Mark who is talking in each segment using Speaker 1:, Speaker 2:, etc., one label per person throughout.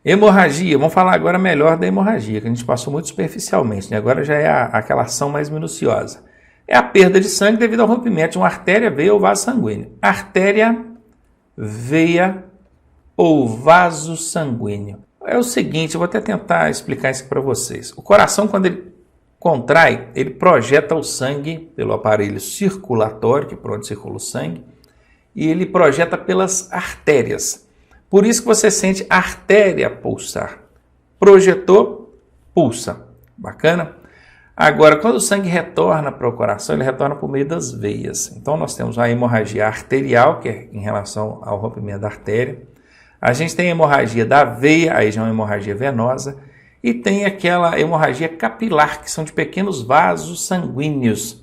Speaker 1: Hemorragia, vamos falar agora melhor da hemorragia, que a gente passou muito superficialmente, né? Agora já é aquela ação mais minuciosa. É a perda de sangue devido ao rompimento de uma artéria, veia ou vaso sanguíneo. Artéria, veia ou vaso sanguíneo. É o seguinte, eu vou até tentar explicar isso para vocês. O coração, quando ele contrai, ele projeta o sangue pelo aparelho circulatório, que é por onde circula o sangue, e ele projeta pelas artérias. Por isso que você sente a artéria pulsar. Projetou, pulsa. Bacana? Agora, quando o sangue retorna para o coração, ele retorna por meio das veias. Então, nós temos a hemorragia arterial, que é em relação ao rompimento da artéria. A gente tem a hemorragia da veia, aí já é uma hemorragia venosa. E tem aquela hemorragia capilar, que são de pequenos vasos sanguíneos.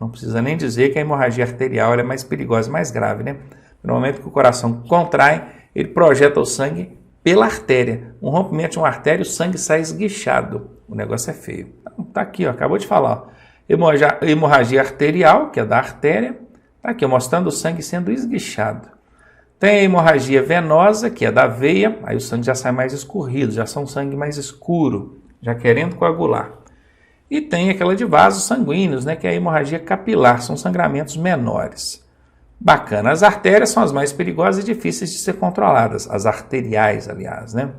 Speaker 1: Não precisa nem dizer que a hemorragia arterial é mais perigosa, mais grave, né? No momento que o coração contrai, ele projeta o sangue pela artéria. Um rompimento de uma artéria, o sangue sai esguichado. O negócio é feio. Tá aqui, ó, acabou de falar. Ó. Hemorragia arterial, que é da artéria. Tá aqui, ó, mostrando o sangue sendo esguichado. Tem a hemorragia venosa, que é da veia. Aí o sangue já sai mais escorrido, já são sangue mais escuro, já querendo coagular. E tem aquela de vasos sanguíneos, né, que é a hemorragia capilar, são sangramentos menores. Bacana. As artérias são as mais perigosas e difíceis de ser controladas, as arteriais, aliás, né?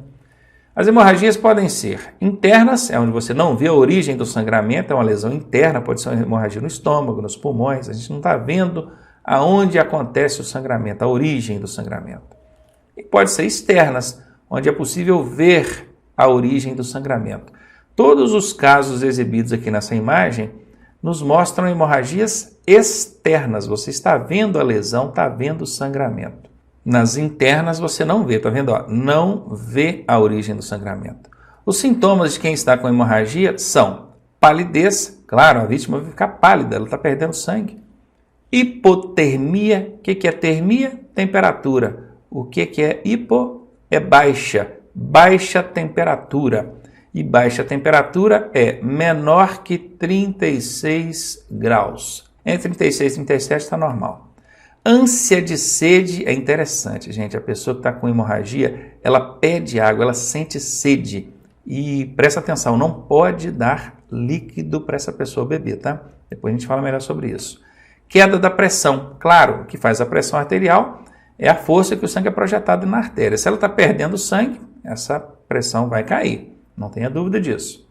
Speaker 1: As hemorragias podem ser internas, é onde você não vê a origem do sangramento, é uma lesão interna, pode ser uma hemorragia no estômago, nos pulmões, a gente não está vendo aonde acontece o sangramento, a origem do sangramento. E pode ser externas, onde é possível ver a origem do sangramento. Todos os casos exibidos aqui nessa imagem nos mostram hemorragias externas. Você está vendo a lesão, está vendo o sangramento. Nas internas você não vê, está vendo? Ó, não vê a origem do sangramento. Os sintomas de quem está com hemorragia são palidez, claro, a vítima vai ficar pálida, ela está perdendo sangue. Hipotermia, o que é termia? Temperatura. O que é hipo? É baixa, baixa temperatura. E baixa temperatura é menor que 36 graus. Entre 36 e 37 está normal. Ânsia de sede é interessante, gente. A pessoa que está com hemorragia, ela pede água, ela sente sede. E presta atenção, não pode dar líquido para essa pessoa beber, tá? Depois a gente fala melhor sobre isso. Queda da pressão. Claro, o que faz a pressão arterial é a força que o sangue é projetado na artéria. Se ela está perdendo sangue, essa pressão vai cair. Não tenha dúvida disso.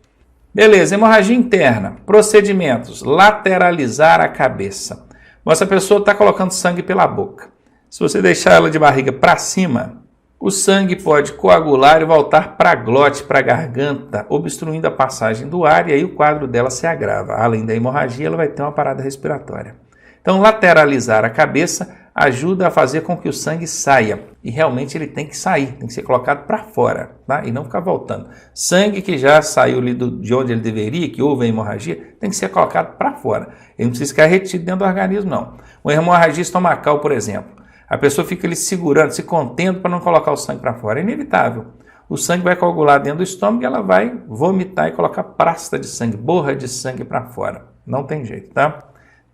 Speaker 1: Beleza, hemorragia interna. Procedimentos. Lateralizar a cabeça. Essa pessoa está colocando sangue pela boca. Se você deixar ela de barriga para cima, o sangue pode coagular e voltar para a glote, para a garganta, obstruindo a passagem do ar, e aí o quadro dela se agrava. Além da hemorragia, ela vai ter uma parada respiratória. Então, lateralizar a cabeça ajuda a fazer com que o sangue saia. E realmente ele tem que sair, tem que ser colocado para fora, tá? E não ficar voltando. Sangue que já saiu ali de onde ele deveria, que houve a hemorragia, tem que ser colocado para fora. Ele não precisa ficar retido dentro do organismo, não. Uma hemorragia estomacal, por exemplo. A pessoa fica ali segurando, se contendo para não colocar o sangue para fora. É inevitável. O sangue vai coagular dentro do estômago e ela vai vomitar e colocar pasta de sangue, borra de sangue para fora. Não tem jeito, tá?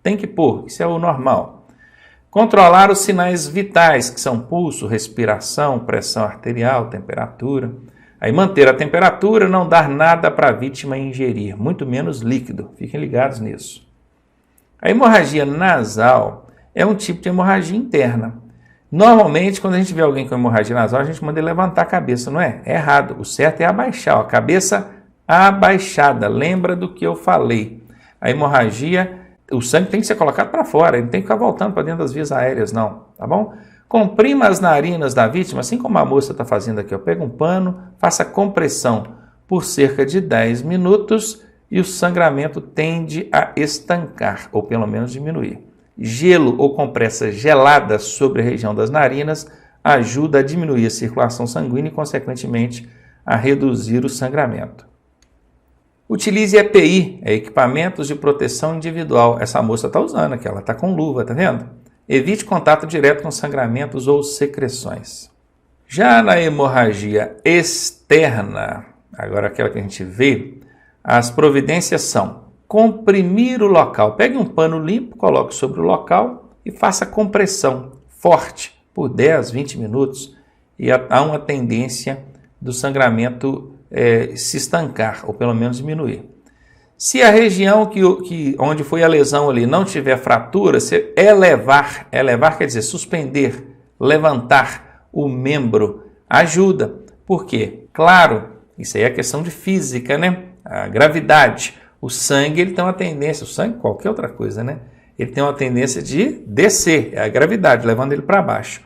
Speaker 1: Tem que pôr, isso é o normal. Controlar os sinais vitais, que são pulso, respiração, pressão arterial, temperatura. Aí manter a temperatura, não dar nada para a vítima ingerir, muito menos líquido. Fiquem ligados nisso. A hemorragia nasal é um tipo de hemorragia interna. Normalmente, quando a gente vê alguém com hemorragia nasal, a gente manda ele levantar a cabeça, não é? É errado. O certo é abaixar, a cabeça abaixada. Lembra do que eu falei. A hemorragia, o sangue tem que ser colocado para fora, ele não tem que ficar voltando para dentro das vias aéreas, não, tá bom? Comprima as narinas da vítima, assim como a moça está fazendo aqui, ó. Pega um pano, faça compressão por cerca de 10 minutos e o sangramento tende a estancar, ou pelo menos diminuir. Gelo ou compressa gelada sobre a região das narinas ajuda a diminuir a circulação sanguínea e, consequentemente, a reduzir o sangramento. Utilize EPI, equipamentos de proteção individual. Essa moça está usando aqui, ela está com luva, tá vendo? Evite contato direto com sangramentos ou secreções. Já na hemorragia externa, agora aquela que a gente vê, as providências são comprimir o local. Pegue um pano limpo, coloque sobre o local e faça compressão forte por 10, 20 minutos. E há uma tendência do sangramento se estancar, ou pelo menos diminuir. Se a região onde foi a lesão ali não tiver fratura, você elevar quer dizer suspender, levantar o membro, ajuda. Por quê? Claro, isso aí é questão de física, né? A gravidade. O sangue, ele tem uma tendência, o sangue, qualquer outra coisa, né? Ele tem uma tendência de descer, é a gravidade, levando ele para baixo.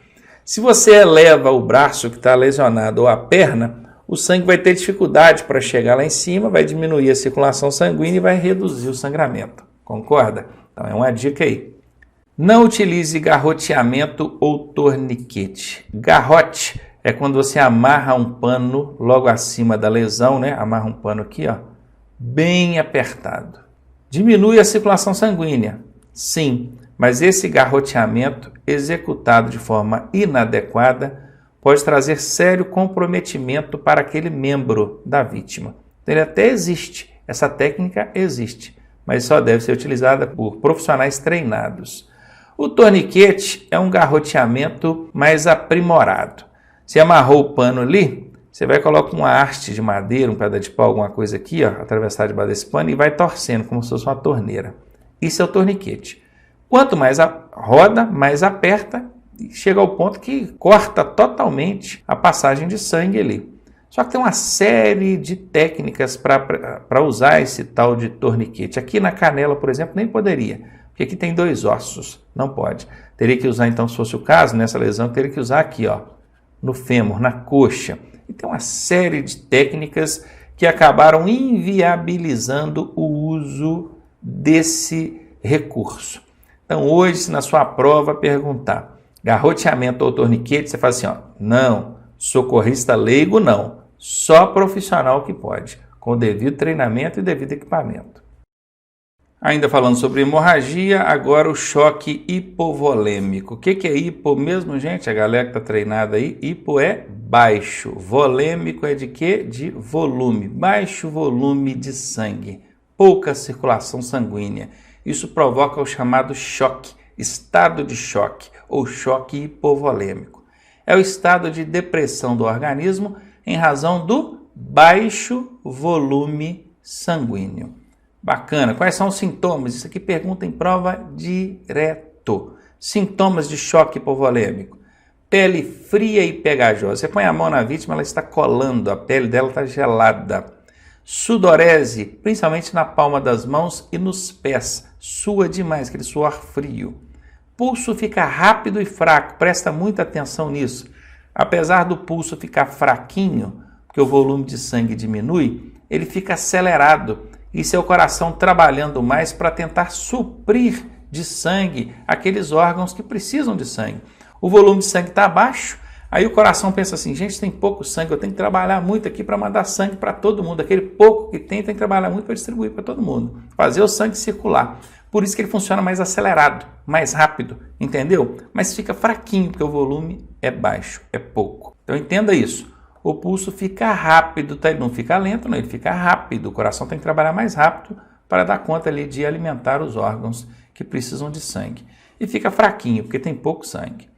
Speaker 1: Se você eleva o braço que está lesionado ou a perna, o sangue vai ter dificuldade para chegar lá em cima, vai diminuir a circulação sanguínea e vai reduzir o sangramento. Concorda? Então é uma dica aí. Não utilize garroteamento ou torniquete. Garrote é quando você amarra um pano logo acima da lesão, né? Amarra um pano aqui, ó, bem apertado. Diminui a circulação sanguínea, sim, mas esse garroteamento executado de forma inadequada pode trazer sério comprometimento para aquele membro da vítima. Ele até existe, essa técnica existe, mas só deve ser utilizada por profissionais treinados. O torniquete é um garroteamento mais aprimorado. Você amarrou o pano ali, você vai colocar uma haste de madeira, um pedaço de pau, alguma coisa aqui, ó, atravessar debaixo desse pano e vai torcendo como se fosse uma torneira. Isso é o torniquete. Quanto mais roda, mais aperta, e chega ao ponto que corta totalmente a passagem de sangue ali. Só que tem uma série de técnicas para usar esse tal de torniquete. Aqui na canela, por exemplo, nem poderia, porque aqui tem 2 ossos, não pode. Teria que usar, então, se fosse o caso, nessa lesão, teria que usar aqui, ó, no fêmur, na coxa. E tem uma série de técnicas que acabaram inviabilizando o uso desse recurso. Então, hoje, se na sua prova perguntar garroteamento ou torniquete, você fala assim, ó, não, socorrista leigo não, só profissional que pode, com o devido treinamento e devido equipamento. Ainda falando sobre hemorragia, agora o choque hipovolêmico. O que é hipo mesmo, gente? A galera que está treinada aí, hipo é baixo, volêmico é de quê? De volume, baixo volume de sangue, pouca circulação sanguínea. Isso provoca o chamado choque, estado de choque ou choque hipovolêmico. É o estado de depressão do organismo em razão do baixo volume sanguíneo. Bacana. Quais são os sintomas? Isso aqui pergunta em prova direto. Sintomas de choque hipovolêmico. Pele fria e pegajosa. Você põe a mão na vítima, ela está colando, a pele dela está gelada. Sudorese, principalmente na palma das mãos e nos pés. Sua demais, aquele suor frio. Pulso fica rápido e fraco, presta muita atenção nisso. Apesar do pulso ficar fraquinho, porque o volume de sangue diminui, ele fica acelerado e seu coração trabalhando mais para tentar suprir de sangue aqueles órgãos que precisam de sangue. O volume de sangue está baixo, aí o coração pensa assim, gente, tem pouco sangue, eu tenho que trabalhar muito aqui para mandar sangue para todo mundo. Aquele pouco que tem que trabalhar muito para distribuir para todo mundo, fazer o sangue circular. Por isso que ele funciona mais acelerado, mais rápido, entendeu? Mas fica fraquinho, porque o volume é baixo, é pouco. Então entenda isso. O pulso fica rápido, tá? Ele não fica lento, não, ele fica rápido. O coração tem que trabalhar mais rápido para dar conta ali de alimentar os órgãos que precisam de sangue. E fica fraquinho, porque tem pouco sangue.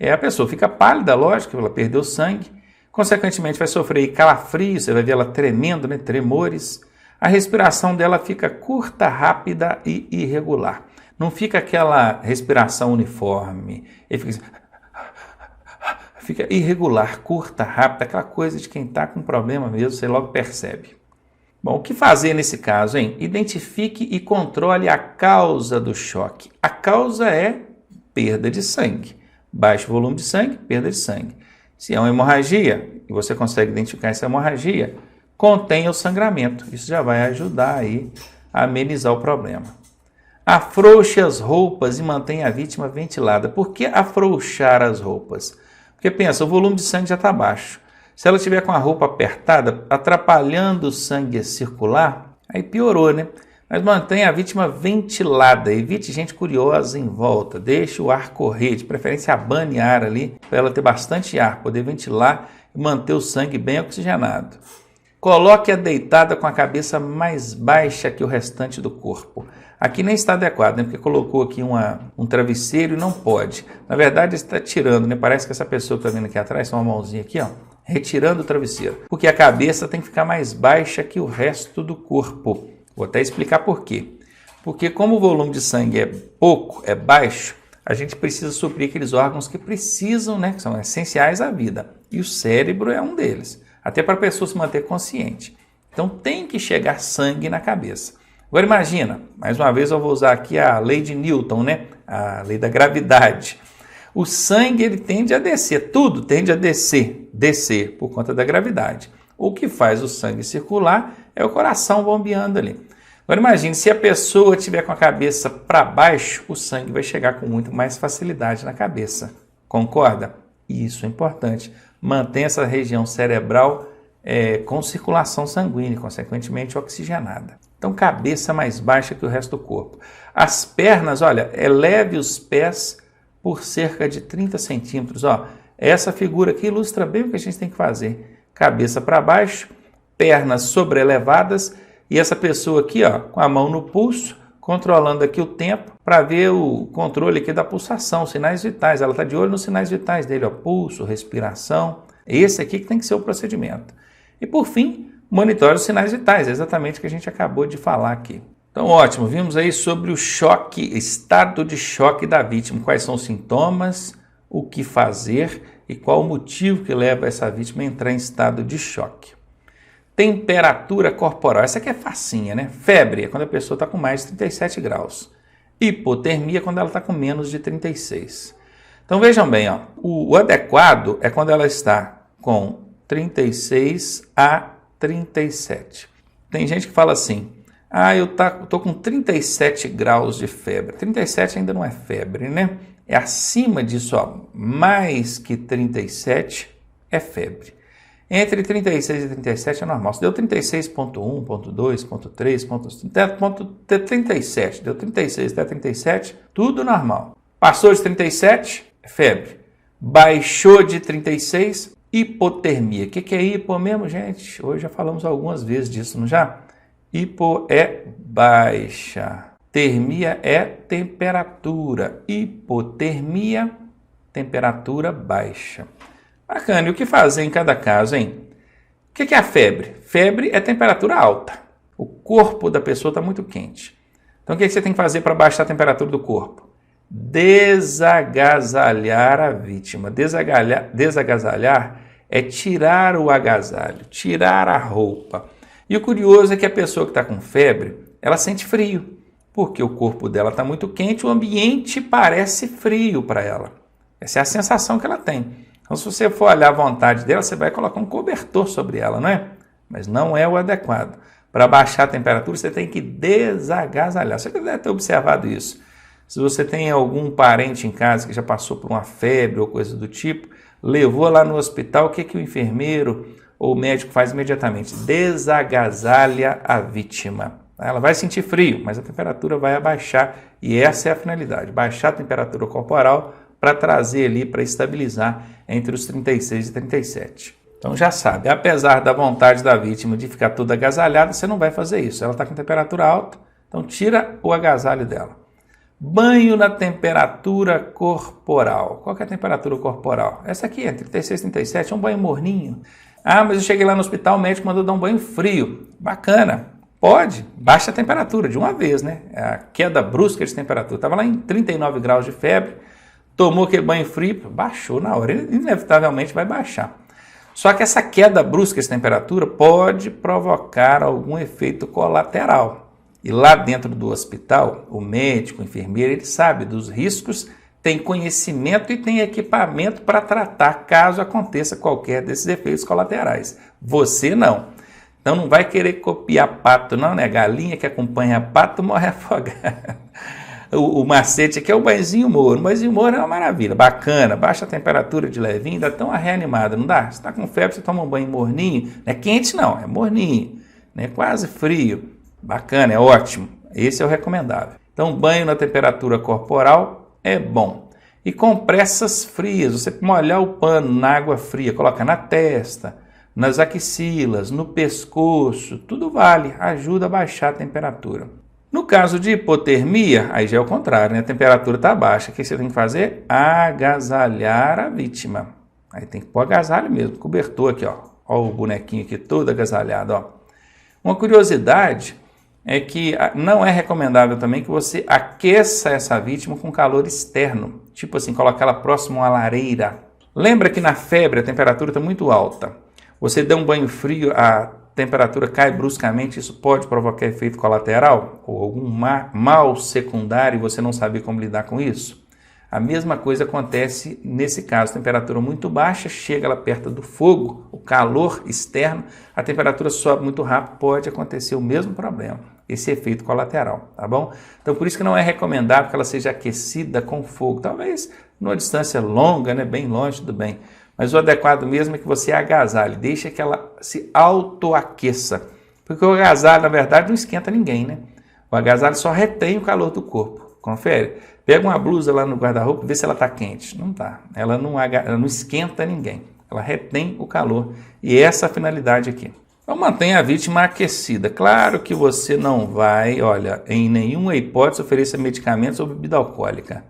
Speaker 1: A pessoa fica pálida, lógico, ela perdeu sangue. Consequentemente vai sofrer calafrio, você vai ver ela tremendo, né? Tremores. A respiração dela fica curta, rápida e irregular. Não fica aquela respiração uniforme. Ele fica irregular, curta, rápida, aquela coisa de quem está com problema mesmo, você logo percebe. Bom, o que fazer nesse caso, hein? Identifique e controle a causa do choque. A causa é perda de sangue. Baixo volume de sangue, perda de sangue. Se é uma hemorragia, e você consegue identificar essa hemorragia, contenha o sangramento. Isso já vai ajudar aí a amenizar o problema. Afrouxe as roupas e mantenha a vítima ventilada. Por que afrouxar as roupas? Porque pensa, o volume de sangue já está baixo. Se ela estiver com a roupa apertada, atrapalhando o sangue a circular, aí piorou, né? Mas mantenha a vítima ventilada, evite gente curiosa em volta, deixe o ar correr, de preferência abane ar ali, para ela ter bastante ar, poder ventilar e manter o sangue bem oxigenado. Coloque-a deitada com a cabeça mais baixa que o restante do corpo. Aqui nem está adequado, né? Porque colocou aqui um travesseiro e não pode. Na verdade, está tirando, né? Parece que essa pessoa que está vindo aqui atrás, tem uma mãozinha aqui, ó, retirando o travesseiro, porque a cabeça tem que ficar mais baixa que o resto do corpo. Vou até explicar por quê. Porque como o volume de sangue é pouco, é baixo, a gente precisa suprir aqueles órgãos que precisam, né, que são essenciais à vida. E o cérebro é um deles, até para a pessoa se manter consciente. Então tem que chegar sangue na cabeça. Agora imagina, mais uma vez eu vou usar aqui a lei de Newton, né, a lei da gravidade. O sangue ele tende a descer, tudo tende a descer por conta da gravidade. O que faz o sangue circular é o coração bombeando ali. Agora imagine, se a pessoa estiver com a cabeça para baixo, o sangue vai chegar com muito mais facilidade na cabeça. Concorda? Isso é importante. Mantenha essa região cerebral com circulação sanguínea, consequentemente oxigenada. Então, cabeça mais baixa que o resto do corpo. As pernas, olha, eleve os pés por cerca de 30 centímetros. Ó, essa figura aqui ilustra bem o que a gente tem que fazer. Cabeça para baixo, pernas sobrelevadas, e essa pessoa aqui, ó, com a mão no pulso, controlando aqui o tempo para ver o controle aqui da pulsação, sinais vitais. Ela está de olho nos sinais vitais dele, ó, pulso, respiração. Esse aqui que tem que ser o procedimento. E por fim, monitore os sinais vitais, exatamente o que a gente acabou de falar aqui. Então, ótimo, vimos aí sobre o choque, estado de choque da vítima, quais são os sintomas, o que fazer e qual o motivo que leva essa vítima a entrar em estado de choque. Temperatura corporal, essa aqui é facinha, né? Febre é quando a pessoa está com mais de 37 graus. Hipotermia é quando ela está com menos de 36. Então vejam bem, ó, o adequado é quando ela está com 36 a 37. Tem gente que fala assim, eu estou com 37 graus de febre. 37 ainda não é febre, né? É acima disso, ó, mais que 37 é febre. Entre 36 e 37 é normal. Se deu 36.1, ponto 2, ponto 3, ponto 37, deu 36 até 37, tudo normal. Passou de 37, é febre. Baixou de 36, hipotermia. O que é hipo mesmo, gente? Hoje já falamos algumas vezes disso, não já? Hipo é baixa. Termia é temperatura. Hipotermia, temperatura baixa. Bacana, e o que fazer em cada caso, hein? O que é a febre? Febre é temperatura alta. O corpo da pessoa está muito quente. Então o que você tem que fazer para baixar a temperatura do corpo? Desagasalhar a vítima. Desagasalhar é tirar o agasalho, tirar a roupa. E o curioso é que a pessoa que está com febre, ela sente frio, porque o corpo dela está muito quente, o ambiente parece frio para ela. Essa é a sensação que ela tem. Então, se você for olhar a vontade dela, você vai colocar um cobertor sobre ela, não é? Mas não é o adequado. Para baixar a temperatura, você tem que desagasalhar. Você deve ter observado isso. Se você tem algum parente em casa que já passou por uma febre ou coisa do tipo, levou lá no hospital, o que o enfermeiro ou o médico faz imediatamente? Desagasalha a vítima. Ela vai sentir frio, mas a temperatura vai abaixar e essa é a finalidade, baixar a temperatura corporal para trazer ali, para estabilizar entre os 36 e 37. Então já sabe, apesar da vontade da vítima de ficar toda agasalhada, você não vai fazer isso. Ela está com temperatura alta, então tira o agasalho dela. Banho na temperatura corporal. Qual que é a temperatura corporal? Essa aqui é 36, 37, é um banho morninho. Mas eu cheguei lá no hospital, o médico mandou dar um banho frio. Bacana. Pode, baixa a temperatura de uma vez, né? A queda brusca de temperatura. Estava lá em 39 graus de febre, tomou aquele banho frio, baixou na hora. Ele inevitavelmente vai baixar. Só que essa queda brusca de temperatura pode provocar algum efeito colateral. E lá dentro do hospital, o médico, o enfermeiro, ele sabe dos riscos, tem conhecimento e tem equipamento para tratar caso aconteça qualquer desses efeitos colaterais. Você não. Então não vai querer copiar pato não, né? Galinha que acompanha pato morre afogada. O macete aqui é o banhozinho Moro. O banhozinho Moro é uma maravilha, bacana, baixa a temperatura de levinho, dá tão uma reanimada, não dá? Você está com febre, você toma um banho morninho, não é quente não, é morninho, né? Quase frio, bacana, é ótimo, esse é o recomendável. Então banho na temperatura corporal é bom. E compressas frias, você molhar o pano na água fria, coloca na testa, nas axilas, no pescoço, tudo vale, ajuda a baixar a temperatura. No caso de hipotermia, aí já é o contrário, né? A temperatura está baixa. O que você tem que fazer? Agasalhar a vítima. Aí tem que pôr agasalho mesmo, cobertor aqui, ó. Ó o bonequinho aqui todo agasalhado, ó. Uma curiosidade é que não é recomendável também que você aqueça essa vítima com calor externo. Tipo assim, colocar ela próximo à lareira. Lembra que na febre a temperatura está muito alta. Você dá um banho frio, a temperatura cai bruscamente, isso pode provocar efeito colateral? Ou algum mal secundário e você não sabe como lidar com isso? A mesma coisa acontece nesse caso, temperatura muito baixa, chega ela perto do fogo, o calor externo, a temperatura sobe muito rápido, pode acontecer o mesmo problema, esse efeito colateral, tá bom? Então por isso que não é recomendável que ela seja aquecida com fogo, talvez numa distância longa, né, bem longe, tudo bem, mas o adequado mesmo é que você agasalhe, deixa que ela se autoaqueça, porque o agasalho na verdade não esquenta ninguém, né? O agasalho só retém o calor do corpo, confere. Pega uma blusa lá no guarda-roupa e vê se ela está quente. Não está. Ela não esquenta ninguém. Ela retém o calor. E essa é a finalidade aqui. Então mantenha a vítima aquecida. Claro que você não vai, olha, em nenhuma hipótese oferecer medicamentos ou bebida alcoólica.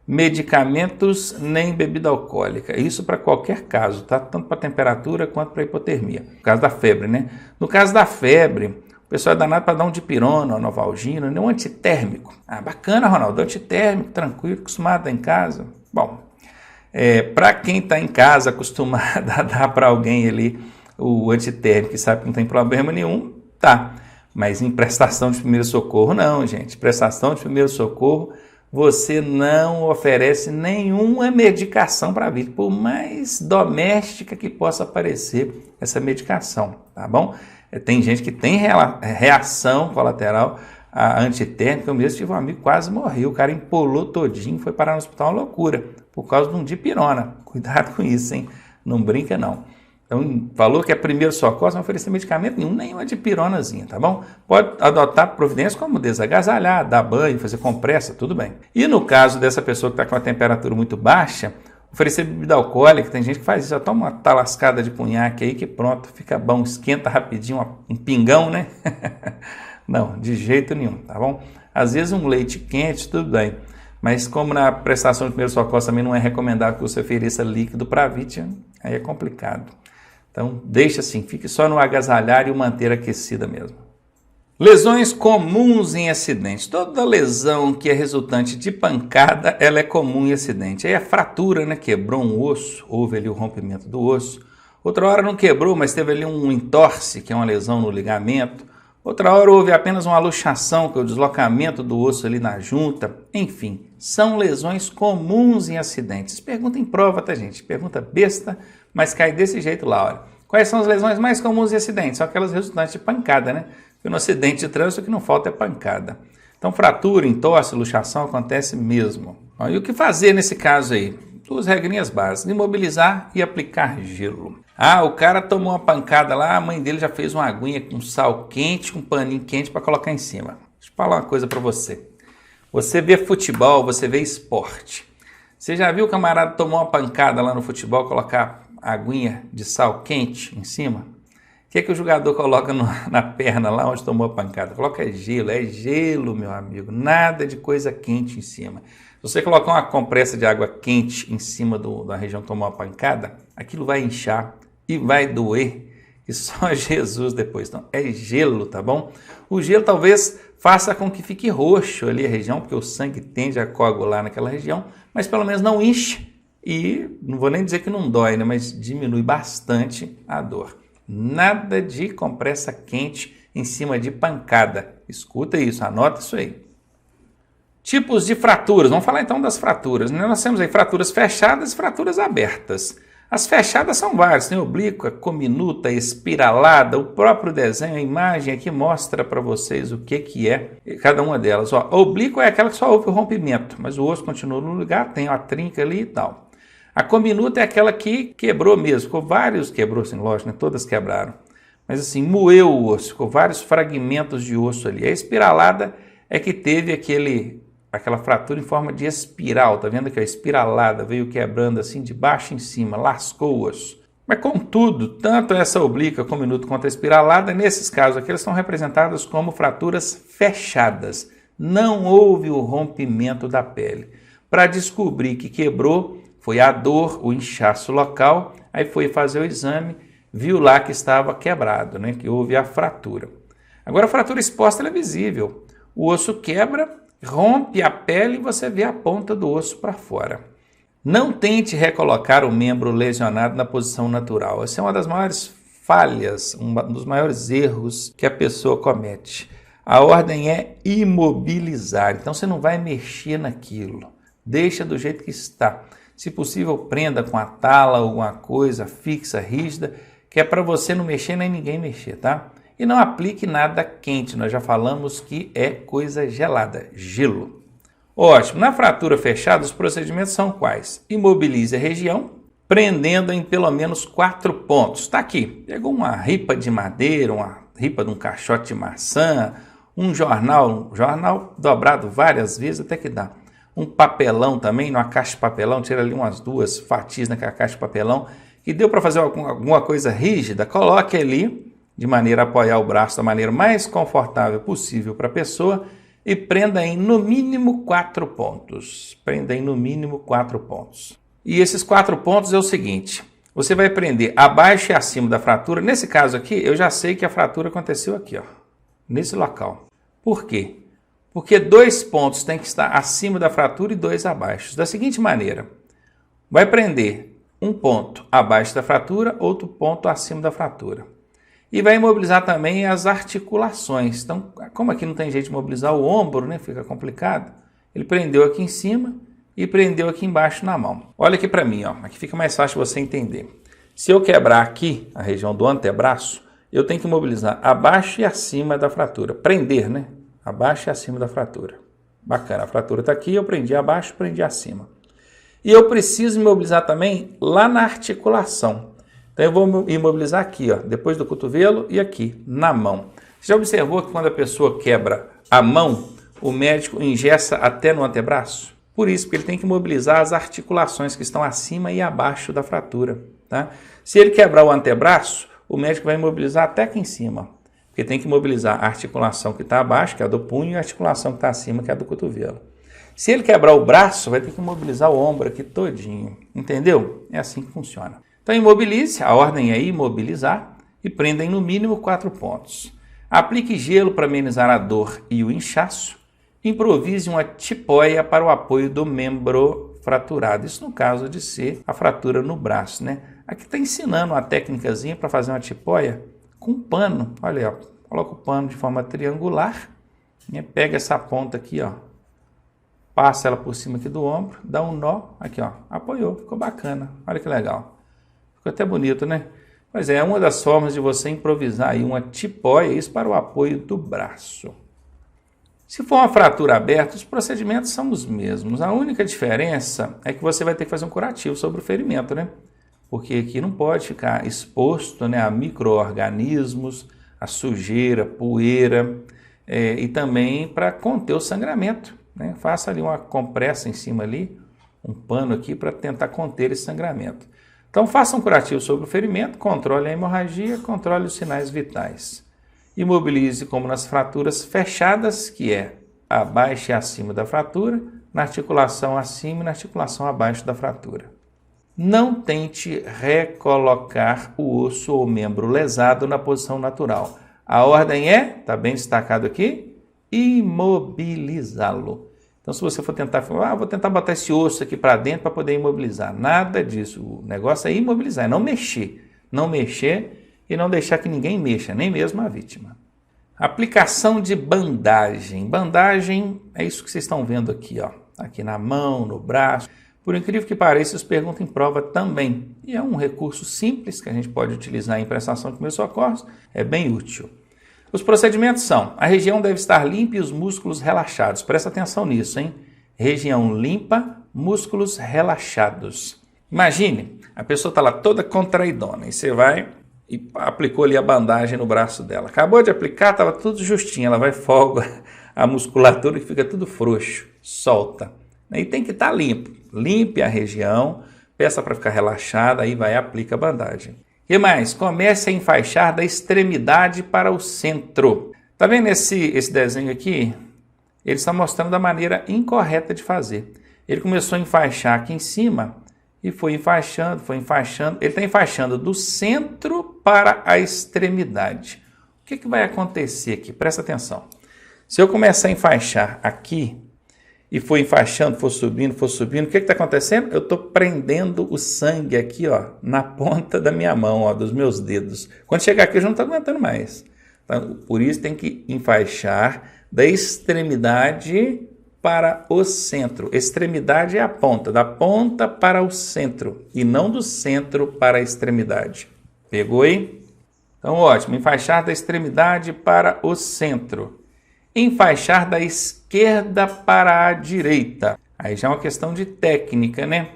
Speaker 1: Medicamentos nem bebida alcoólica. Isso para qualquer caso, tá? Tanto para temperatura quanto para hipotermia. No caso da febre, né? No caso da febre, o pessoal é danado para dar um dipirona, uma novalgina, um antitérmico. Ah, bacana, Ronaldo, antitérmico, tranquilo, acostumado a dar em casa. Bom, para quem está em casa, acostumado a dar para alguém ali o antitérmico e sabe que não tem problema nenhum, tá. Mas em prestação de primeiro socorro, não, gente. Prestação de primeiro socorro, você não oferece nenhuma medicação para a vítima, por mais doméstica que possa parecer essa medicação, tá bom? Tem gente que tem reação colateral a antitérmica. Eu mesmo tive um amigo que quase morreu, o cara empolou todinho, foi parar no hospital, uma loucura, por causa de um dipirona. Cuidado com isso, hein? Não brinca não. Então, falou que é primeiro socorro, não oferecer medicamento nenhum, nem uma dipironazinha, tá bom? Pode adotar providências como desagasalhar, dar banho, fazer compressa, tudo bem. E no caso dessa pessoa que está com a temperatura muito baixa, oferecer bebida alcoólica, tem gente que faz isso, toma uma talascada de cunhaque aí que pronto, fica bom, esquenta rapidinho, um pingão, né? Não, de jeito nenhum, tá bom? Às vezes um leite quente, tudo bem, mas como na prestação de primeiro socorro também não é recomendável que você ofereça líquido para a vítima, aí é complicado. Então deixa assim, fique só no agasalhar e o manter aquecida mesmo. Lesões comuns em acidente. Toda lesão que é resultante de pancada, ela é comum em acidente. Aí a fratura, né? Quebrou um osso, houve ali o rompimento do osso. Outra hora não quebrou, mas teve ali um entorse, que é uma lesão no ligamento. Outra hora houve apenas uma luxação, que é o deslocamento do osso ali na junta. Enfim, são lesões comuns em acidentes. Pergunta em prova, tá, gente? Pergunta besta, mas cai desse jeito lá, olha. Quais são as lesões mais comuns em acidentes? São aquelas resultantes de pancada, né? Porque no acidente de trânsito o que não falta é pancada. Então, fratura, entorse, luxação acontece mesmo. E o que fazer nesse caso aí? Duas regrinhas básicas: imobilizar e aplicar gelo. Ah, o cara tomou uma pancada lá, a mãe dele já fez uma aguinha com sal quente, com um paninho quente para colocar em cima. Deixa eu falar uma coisa para você. Você vê futebol, você vê esporte. Você já viu o camarada tomar uma pancada lá no futebol, colocar aguinha de sal quente em cima? O que o jogador coloca na perna lá onde tomou a pancada? Coloca gelo, meu amigo, nada de coisa quente em cima. Se você colocar uma compressa de água quente em cima da região que tomou a pancada, aquilo vai inchar e vai doer, e só Jesus depois. Então, é gelo, tá bom? O gelo talvez faça com que fique roxo ali a região, porque o sangue tende a coagular naquela região, mas pelo menos não incha e, não vou nem dizer que não dói, né, mas diminui bastante a dor. Nada de compressa quente em cima de pancada. Escuta isso, anota isso aí. Tipos de fraturas. Vamos falar então das fraturas, né? Nós temos aí fraturas fechadas e fraturas abertas. As fechadas são várias, tem oblíqua, cominuta, espiralada. O próprio desenho, a imagem aqui mostra para vocês o que é cada uma delas. Ó, a oblíqua é aquela que só houve o rompimento, mas o osso continua no lugar, tem uma trinca ali e tal. A cominuta é aquela que quebrou mesmo, ficou vários, quebrou assim, lógico, né? Todas quebraram. Mas assim, moeu o osso, ficou vários fragmentos de osso ali. A espiralada é que teve aquela fratura em forma de espiral, tá vendo que a espiralada veio quebrando assim de baixo em cima, lascou o osso. Mas contudo, tanto essa oblíqua, cominuta quanto a espiralada, nesses casos aqui, elas são representadas como fraturas fechadas. Não houve o rompimento da pele. Para descobrir que quebrou, foi a dor, o inchaço local Aí foi fazer o exame, viu lá que estava quebrado, né? Que houve a fratura. Agora a fratura exposta ela é visível. O osso quebra, rompe a pele e você vê a ponta do osso para fora. Não tente recolocar o membro lesionado na posição natural. Essa é uma das maiores falhas, um dos maiores erros que a pessoa comete. A ordem é imobilizar, então você não vai mexer naquilo. Deixa do jeito que está. Se possível, prenda com a tala, alguma coisa fixa, rígida, que é para você não mexer nem ninguém mexer, tá? E não aplique nada quente, nós já falamos que é coisa gelada, gelo. Ótimo, na fratura fechada os procedimentos são quais? Imobilize a região, prendendo em pelo menos 4 pontos. Está aqui, pegou uma ripa de madeira, uma ripa de um caixote de maçã, um jornal dobrado várias vezes até que dá. Um papelão também, numa caixa de papelão, tira ali umas 2 fatias naquela caixa de papelão, que deu para fazer alguma coisa rígida, coloque ali, de maneira a apoiar o braço da maneira mais confortável possível para a pessoa e prenda em no mínimo 4 pontos. Prenda em no mínimo 4 pontos. E esses 4 pontos é o seguinte, você vai prender abaixo e acima da fratura. Nesse caso aqui, eu já sei que a fratura aconteceu aqui, ó, nesse local. Por quê? Porque 2 pontos tem que estar acima da fratura e 2 abaixo. Da seguinte maneira, vai prender um ponto abaixo da fratura, outro ponto acima da fratura. E vai imobilizar também as articulações. Então, como aqui não tem jeito de imobilizar o ombro, né? Fica complicado. Ele prendeu aqui em cima e prendeu aqui embaixo na mão. Olha aqui para mim, ó. Aqui fica mais fácil você entender. Se eu quebrar aqui a região do antebraço, eu tenho que imobilizar abaixo e acima da fratura. Prender, né? Abaixo e acima da fratura. Bacana, a fratura está aqui, eu prendi abaixo, prendi acima. E eu preciso imobilizar também lá na articulação. Então eu vou imobilizar aqui, ó, depois do cotovelo e aqui, na mão. Você já observou que quando a pessoa quebra a mão, o médico engessa até no antebraço? Por isso, porque ele tem que imobilizar as articulações que estão acima e abaixo da fratura. Tá? Se ele quebrar o antebraço, o médico vai imobilizar até aqui em cima. Porque tem que imobilizar a articulação que está abaixo, que é a do punho, e a articulação que está acima, que é a do cotovelo. Se ele quebrar o braço, vai ter que imobilizar o ombro aqui todinho. Entendeu? É assim que funciona. Então imobilize, a ordem é imobilizar e prenda em no mínimo 4 pontos. Aplique gelo para amenizar a dor e o inchaço. Improvise uma tipóia para o apoio do membro fraturado. Isso no caso de ser a fratura no braço, né? Aqui está ensinando uma técnicazinha para fazer uma tipóia com pano. Olha, ó, coloca o pano de forma triangular, né? Pega essa ponta aqui, ó, passa ela por cima aqui do ombro, dá um nó, aqui, ó, apoiou, ficou bacana. Olha que legal. Ficou até bonito, né? Pois é uma das formas de você improvisar aí uma tipóia, isso para o apoio do braço. Se for uma fratura aberta, os procedimentos são os mesmos. A única diferença é que você vai ter que fazer um curativo sobre o ferimento, né? Porque aqui não pode ficar exposto, né, a micro-organismos, a sujeira, poeira, e também para conter o sangramento, né? Faça ali uma compressa em cima ali, um pano aqui para tentar conter esse sangramento. Então faça um curativo sobre o ferimento, controle a hemorragia, controle os sinais vitais. Imobilize como nas fraturas fechadas, que é abaixo e acima da fratura, na articulação acima e na articulação abaixo da fratura. Não tente recolocar o osso ou membro lesado na posição natural. A ordem é, está bem destacado aqui, imobilizá-lo. Então, se você for tentar, vou tentar botar esse osso aqui para dentro para poder imobilizar. Nada disso. O negócio é imobilizar, é não mexer. Não mexer e não deixar que ninguém mexa, nem mesmo a vítima. Aplicação de bandagem. Bandagem é isso que vocês estão vendo aqui, ó. Aqui na mão, no braço. Por incrível que pareça, isso pergunta em prova também. E é um recurso simples que a gente pode utilizar em prestação de primeiros socorros. É bem útil. Os procedimentos são, a região deve estar limpa e os músculos relaxados. Presta atenção nisso, hein? Região limpa, músculos relaxados. Imagine, a pessoa está lá toda contraidona e você vai e aplicou ali a bandagem no braço dela. Acabou de aplicar, estava tudo justinho, ela vai folga a musculatura que fica tudo frouxo, solta. E tem que estar limpo. Limpe a região, peça para ficar relaxada, aí vai e aplica a bandagem. E mais? Comece a enfaixar da extremidade para o centro. Tá vendo esse desenho aqui? Ele está mostrando a maneira incorreta de fazer. Ele começou a enfaixar aqui em cima e foi enfaixando, foi enfaixando. Ele está enfaixando do centro para a extremidade. O que vai acontecer aqui? Presta atenção. Se eu começar a enfaixar aqui, e for enfaixando, for subindo, o que está acontecendo? Eu estou prendendo o sangue aqui, ó, na ponta da minha mão, ó, dos meus dedos. Quando chegar aqui, eu já não estou aguentando mais. Então, por isso tem que enfaixar da extremidade para o centro. Extremidade é a ponta, da ponta para o centro, e não do centro para a extremidade. Pegou aí? Então, ótimo. Enfaixar da extremidade para o centro. Enfaixar da esquerda para a direita. Aí já é uma questão de técnica, né?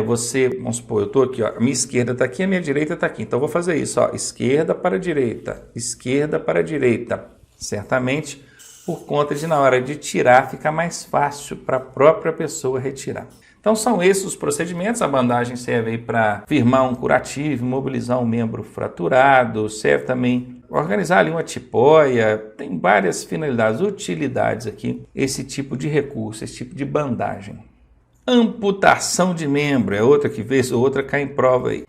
Speaker 1: Vamos supor, eu estou aqui, ó, a minha esquerda está aqui, a minha direita está aqui. Então, eu vou fazer isso, ó, esquerda para direita, esquerda para direita. Certamente, por conta de, na hora de tirar, fica mais fácil para a própria pessoa retirar. Então, são esses os procedimentos. A bandagem serve aí para firmar um curativo, imobilizar um membro fraturado, serve também organizar ali uma tipóia, tem várias finalidades, utilidades aqui, esse tipo de recurso, esse tipo de bandagem. Amputação de membro é outra que vez ou outra cai em prova aí.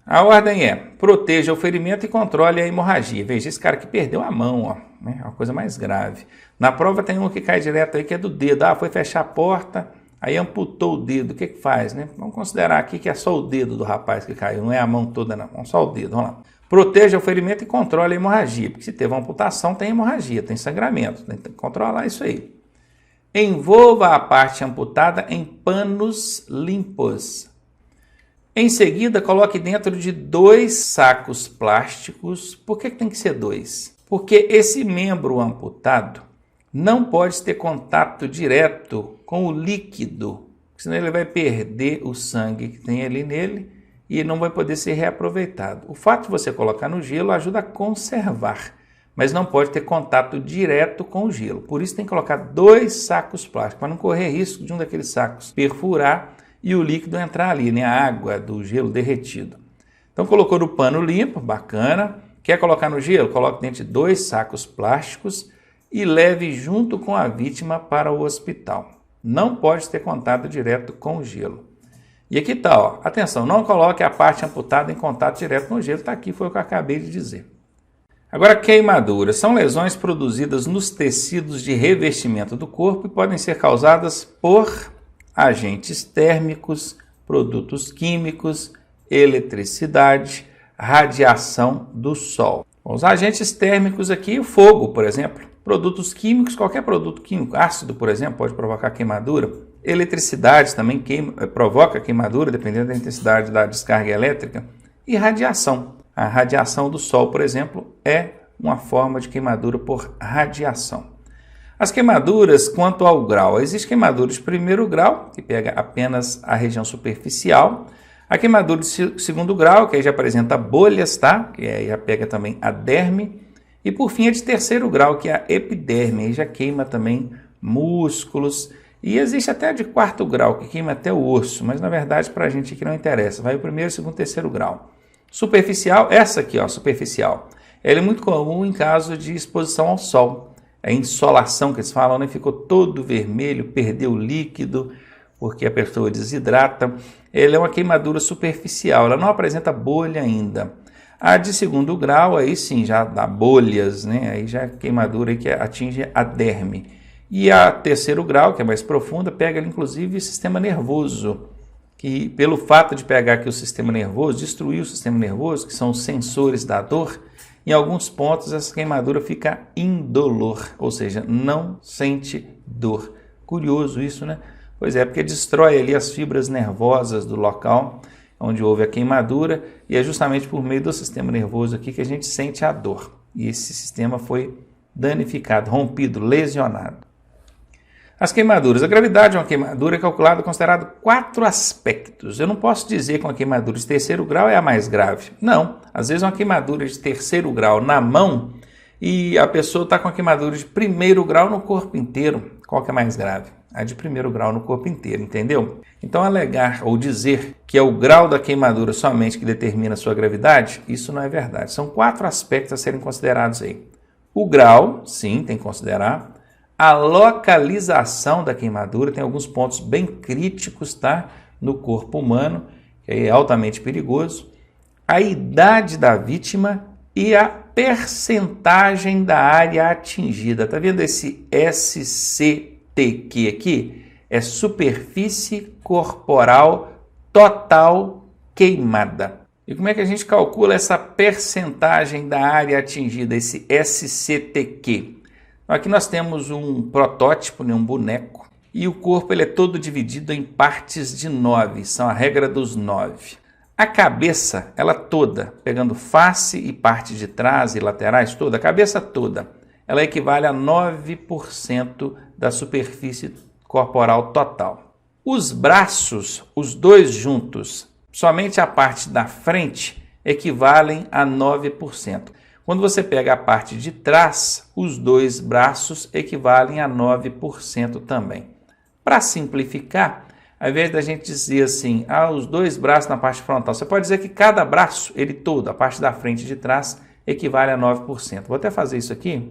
Speaker 1: A ordem é: proteja o ferimento e controle a hemorragia. Veja, esse cara que perdeu a mão, ó, né, é uma coisa mais grave. Na prova tem um que cai direto aí que é do dedo. Foi fechar a porta, aí amputou o dedo. O que faz, né? Vamos considerar aqui que é só o dedo do rapaz que caiu, não é a mão toda não, só o dedo, vamos lá. Proteja o ferimento e controle a hemorragia, porque se teve uma amputação tem hemorragia, tem sangramento, tem que controlar isso aí. Envolva a parte amputada em panos limpos. Em seguida, coloque dentro de 2 sacos plásticos. Por que tem que ser 2? Porque esse membro amputado não pode ter contato direto com o líquido, senão ele vai perder o sangue que tem ali nele e não vai poder ser reaproveitado. O fato de você colocar no gelo ajuda a conservar, mas não pode ter contato direto com o gelo. Por isso tem que colocar 2 sacos plásticos, para não correr risco de um daqueles sacos perfurar e o líquido entrar ali, né? A água do gelo derretido. Então colocou no pano limpo, bacana. Quer colocar no gelo? Coloque dentro de 2 sacos plásticos e leve junto com a vítima para o hospital. Não pode ter contato direto com o gelo. E aqui está, ó, atenção, não coloque a parte amputada em contato direto com o gelo. Está aqui, foi o que eu acabei de dizer. Agora, queimaduras. São lesões produzidas nos tecidos de revestimento do corpo e podem ser causadas por agentes térmicos, produtos químicos, eletricidade, radiação do sol. Os agentes térmicos aqui, o fogo, por exemplo. Produtos químicos, qualquer produto químico, ácido, por exemplo, pode provocar queimadura. Eletricidade também provoca queimadura, dependendo da intensidade da descarga elétrica. E radiação. A radiação do sol, por exemplo, é uma forma de queimadura por radiação. As queimaduras quanto ao grau. Existe queimadura de primeiro grau, que pega apenas a região superficial. A queimadura de segundo grau, que aí já apresenta bolhas, tá? Que aí já pega também a derme. E por fim a de terceiro grau, que é a epiderme, aí já queima também músculos. E existe até a de quarto grau, que queima até o osso, mas na verdade para a gente aqui não interessa. Vai o primeiro, segundo, terceiro grau. Superficial, essa aqui, ó, superficial. Ela é muito comum em caso de exposição ao sol. A insolação que eles falam, né? Ficou todo vermelho, perdeu o líquido, porque a pessoa desidrata. Ela é uma queimadura superficial, ela não apresenta bolha ainda. A de segundo grau, aí sim, já dá bolhas, né? Aí já é queimadura que atinge a derme. E a terceiro grau, que é mais profunda, pega inclusive o sistema nervoso, que pelo fato de pegar aqui o sistema nervoso, destruir o sistema nervoso, que são os sensores da dor, em alguns pontos essa queimadura fica indolor, ou seja, não sente dor. Curioso isso, né? Pois é, porque destrói ali as fibras nervosas do local onde houve a queimadura e é justamente por meio do sistema nervoso aqui que a gente sente a dor. E esse sistema foi danificado, rompido, lesionado. As queimaduras. A gravidade de uma queimadura é calculada considerando 4 aspectos. Eu não posso dizer que uma queimadura de terceiro grau é a mais grave. Não. Às vezes uma queimadura de terceiro grau na mão e a pessoa está com a queimadura de primeiro grau no corpo inteiro. Qual que é mais grave? A de primeiro grau no corpo inteiro, entendeu? Então alegar ou dizer que é o grau da queimadura somente que determina a sua gravidade, isso não é verdade. São 4 aspectos a serem considerados aí. O grau, sim, tem que considerar. A localização da queimadura, tem alguns pontos bem críticos, tá? No corpo humano. que é altamente perigoso, a idade da vítima e a percentagem da área atingida. Tá vendo esse SCTQ aqui? É superfície corporal total queimada. E como é que a gente calcula essa percentagem da área atingida, esse SCTQ? Aqui nós temos um protótipo, um boneco, e o corpo ele é todo dividido em partes de 9, são a regra dos 9. A cabeça, ela toda, pegando face e parte de trás e laterais toda, a cabeça toda, ela equivale a 9% da superfície corporal total. Os braços, os dois juntos, somente a parte da frente, equivalem a 9%. Quando você pega a parte de trás, os dois braços equivalem a 9% também. Para simplificar, ao invés da gente dizer assim, os dois braços na parte frontal, você pode dizer que cada braço, ele todo, a parte da frente e de trás, equivale a 9%. Vou até fazer isso aqui,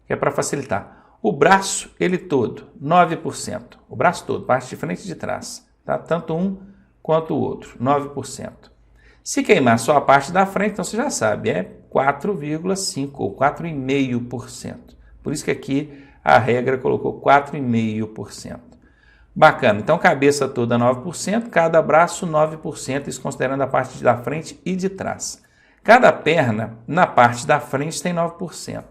Speaker 1: que é para facilitar. O braço, ele todo, 9%. O braço todo, parte de frente e de trás. Tá? Tanto um quanto o outro, 9%. Se queimar só a parte da frente, então você já sabe, é 4,5% ou 4,5%. Por isso que aqui a regra colocou 4,5%. Bacana, então cabeça toda 9%, cada braço 9%, isso considerando a parte da frente e de trás. Cada perna, na parte da frente, tem 9%.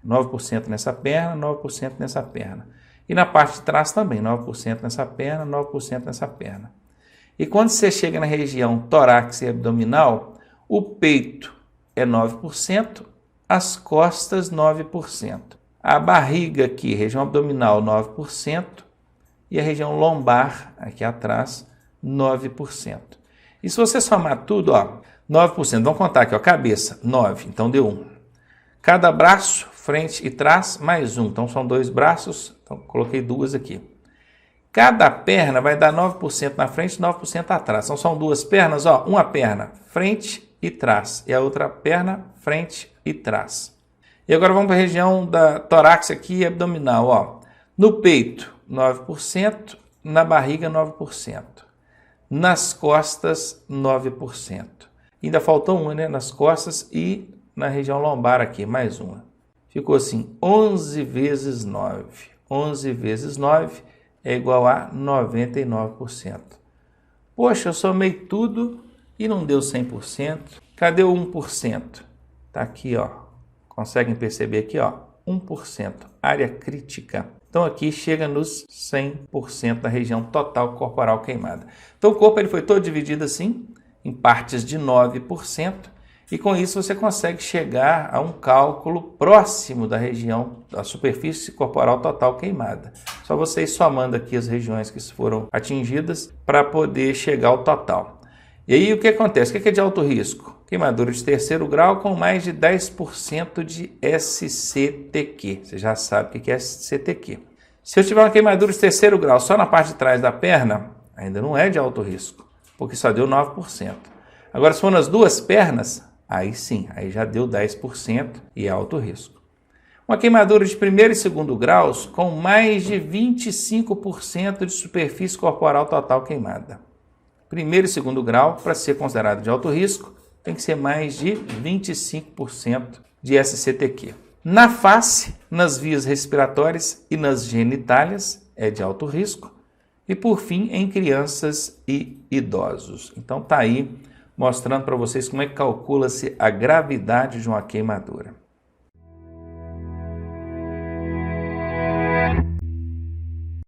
Speaker 1: 9% nessa perna, 9% nessa perna. E na parte de trás também, 9% nessa perna, 9% nessa perna. E quando você chega na região torácica e abdominal, o peito é 9%, as costas 9%. A barriga aqui, região abdominal, 9%. E a região lombar, aqui atrás, 9%. E se você somar tudo, 9%, vamos contar aqui, cabeça, 9, então deu 1. Cada braço, frente e trás, mais 1, então são 2 braços, então coloquei 2 aqui. Cada perna vai dar 9% na frente e 9% atrás, então são 2 pernas, uma perna, frente e trás, e a outra perna, frente e trás. E agora vamos para a região da torácica aqui e abdominal, no peito, 9%, na barriga 9%, nas costas 9%. Ainda faltou uma, nas costas e na região lombar aqui, mais uma. Ficou assim, 11 vezes 9. 11 vezes 9 é igual a 99%. Poxa, eu somei tudo e não deu 100%. Cadê o 1%? Tá aqui, Conseguem perceber aqui, 1%, área crítica. Então aqui chega nos 100% da região total corporal queimada. Então o corpo ele foi todo dividido assim, em partes de 9%, e com isso você consegue chegar a um cálculo próximo da região, da superfície corporal total queimada. Só você ir somando aqui as regiões que foram atingidas para poder chegar ao total. E aí o que acontece? O que é de alto risco? Queimadura de terceiro grau com mais de 10% de SCTQ. Você já sabe o que é SCTQ. Se eu tiver uma queimadura de terceiro grau só na parte de trás da perna, ainda não é de alto risco, porque só deu 9%. Agora, se for nas duas pernas, aí sim, aí já deu 10% e é alto risco. Uma queimadura de primeiro e segundo graus com mais de 25% de superfície corporal total queimada. Primeiro e segundo grau, para ser considerado de alto risco, tem que ser mais de 25% de SCTQ. Na face, nas vias respiratórias e nas genitálias é de alto risco. E por fim, em crianças e idosos. Então tá aí mostrando para vocês como é que calcula-se a gravidade de uma queimadura.